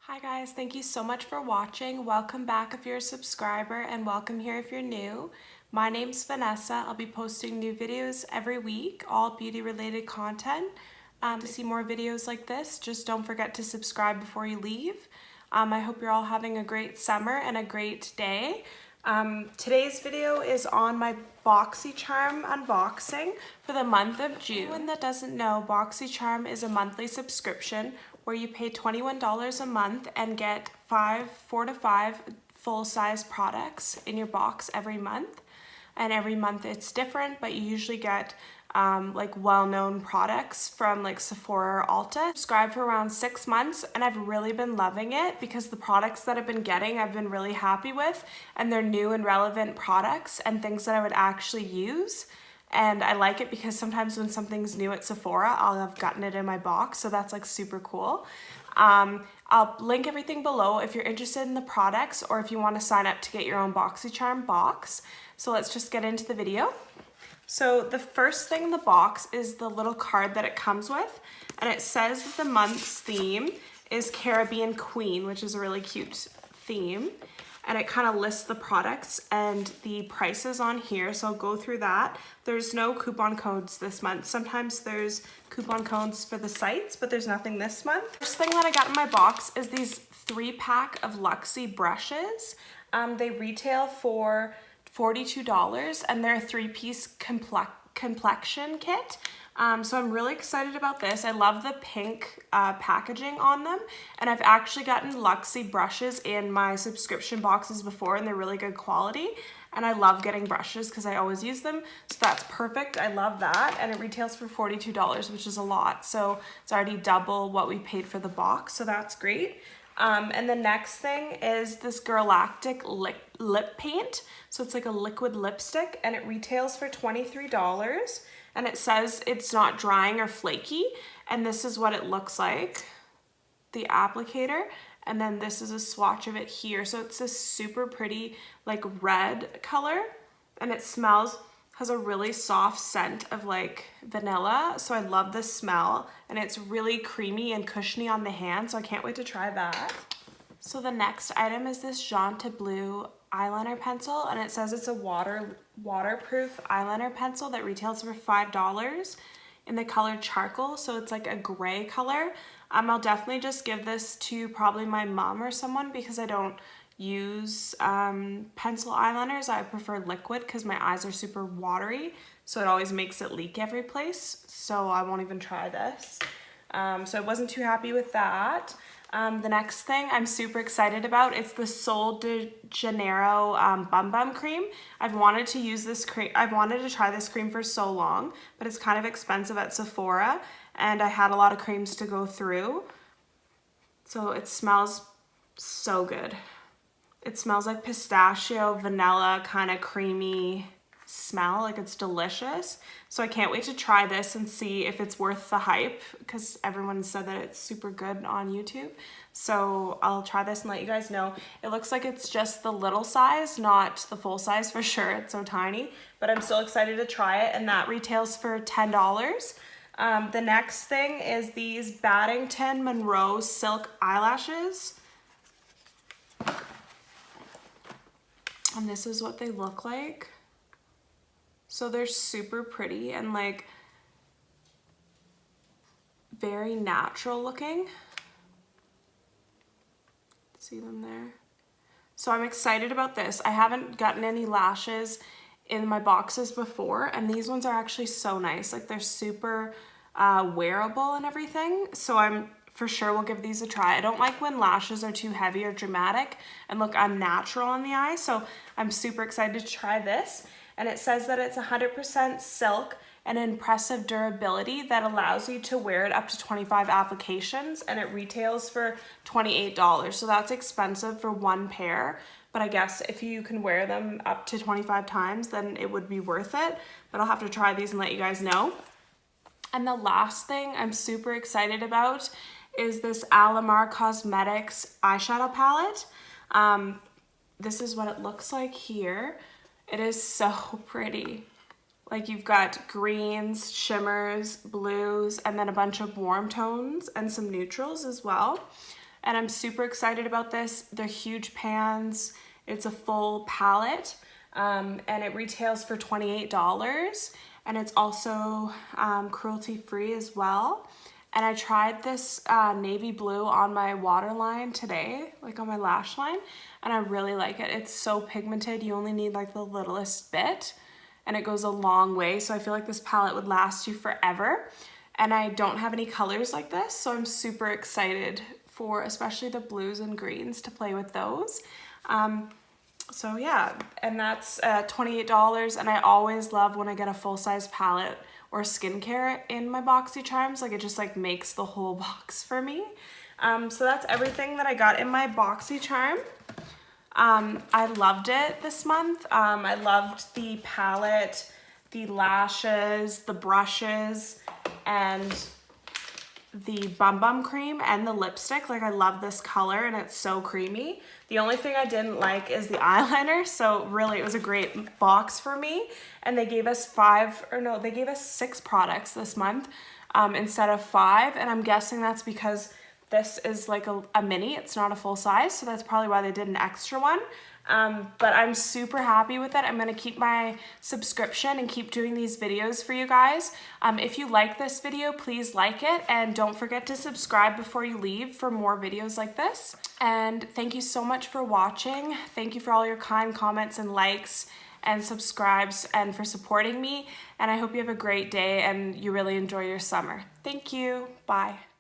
Hi guys, thank you so much for watching. Welcome back if you're a subscriber and welcome here if you're new. My name's Vanessa. I'll be posting new videos every week, all beauty related content. To see more videos like this, just don't forget to subscribe before you leave. I hope you're all having a great summer and a great day. Today's video is on my Boxycharm unboxing for the month of June. Anyone that doesn't know, Boxycharm is a monthly subscription where you pay $21 a month and get 4 to 5 full-size products in your box every month. And every month it's different, but you usually get like well-known products from like Sephora or Ulta. Subscribed for around 6 months and I've really been loving it because the products that I've been getting I've been really happy with, and they're new and relevant products and things that I would actually use. And I like it because sometimes when something's new at Sephora, I'll have gotten it in my box, so that's like super cool. I'll link everything below if you're interested in the products or if you want to sign up to get your own Boxycharm box. So let's just get into the video. So the first thing in the box is the little card that it comes with, and it says that the month's theme is Caribbean Queen, which is a really cute theme. And it kind of lists the products and the prices on here, so I'll go through that. There's no coupon codes this month. Sometimes there's coupon codes for the sites, but there's nothing this month. First thing that I got in my box is these 3-pack of Luxy brushes. They retail for $42 and they're a 3-piece complexion kit. So I'm really excited about this. I love the pink packaging on them, and I've actually gotten Luxy brushes in my subscription boxes before and they're really good quality, and I love getting brushes because I always use them, so that's perfect. I love that, and it retails for $42, which is a lot, so it's already double what we paid for the box, so that's great. And the next thing is this Galactic lip paint. So it's like a liquid lipstick and it retails for $23, and it says it's not drying or flaky, and this is what it looks like, the applicator, and then this is a swatch of it here. So it's this super pretty like red color, and it has a really soft scent of like vanilla, so I love the smell, and it's really creamy and cushiony on the hand, so I can't wait to try that. So the next item is this jonteblue eyeliner pencil, and it says it's a waterproof eyeliner pencil that retails for $5 in the color charcoal, so it's like a gray color. I'll definitely just give this to probably my mom or someone because I don't use pencil eyeliners. I prefer liquid because my eyes are super watery, so it always makes it leak every place, so I won't even try this. So I wasn't too happy with that. The next thing I'm super excited about, it's the Sol de Janeiro Bum Bum Cream. I've wanted to use this cream, I've wanted to try this cream for so long, but it's kind of expensive at Sephora, and I had a lot of creams to go through. So it smells so good. It smells like pistachio, vanilla, kind of creamy smell, like it's delicious. So I can't wait to try this and see if it's worth the hype, because everyone said that it's super good on YouTube. So I'll try this and let you guys know. It looks like it's just the little size, not the full size for sure. It's so tiny, but I'm still excited to try it, and that retails for $10. The next thing is these Battington Monroe silk eyelashes. And this is what they look like. So they're super pretty and like very natural looking. See them there? So I'm excited about this. I haven't gotten any lashes in my boxes before, and these ones are actually so nice. Like they're super wearable and everything. So I'm for sure will give these a try. I don't like when lashes are too heavy or dramatic and look unnatural on the eye, so I'm super excited to try this. And it says that it's 100% silk and impressive durability that allows you to wear it up to 25 applications, and it retails for $28. So that's expensive for one pair, but I guess if you can wear them up to 25 times, then it would be worth it. But I'll have to try these and let you guys know. And the last thing I'm super excited about is this Alamar Cosmetics eyeshadow palette. This is what it looks like here. It is so pretty. Like you've got greens, shimmers, blues, and then a bunch of warm tones and some neutrals as well. and I'm super excited about this. They're huge pans. It's a full palette, and it retails for $28, and it's also cruelty-free as well. And I tried this navy blue on my waterline today, like on my lash line, and I really like it. It's so pigmented. You only need like the littlest bit, and it goes a long way. So I feel like this palette would last you forever. And I don't have any colors like this, so I'm super excited for especially the blues and greens to play with those. So yeah, and that's $28, and I always love when I get a full-size palette or skincare in my Boxycharms. Like, it just like makes the whole box for me. So that's everything that I got in my Boxycharm. I loved it this month. I loved the palette, the lashes, the brushes, and the Bum Bum cream and the lipstick. Like, I love this color and it's so creamy. The only thing I didn't like is the eyeliner, so really it was a great box for me. And they gave us 6 products this month instead of 5, and I'm guessing that's because this is like a mini, it's not a full size, so that's probably why they did an extra one. But I'm super happy with it. I'm gonna keep my subscription and keep doing these videos for you guys. If you like this video, please like it, and don't forget to subscribe before you leave for more videos like this. And thank you so much for watching. Thank you for all your kind comments and likes and subscribes and for supporting me. And I hope you have a great day and you really enjoy your summer. Thank you. Bye.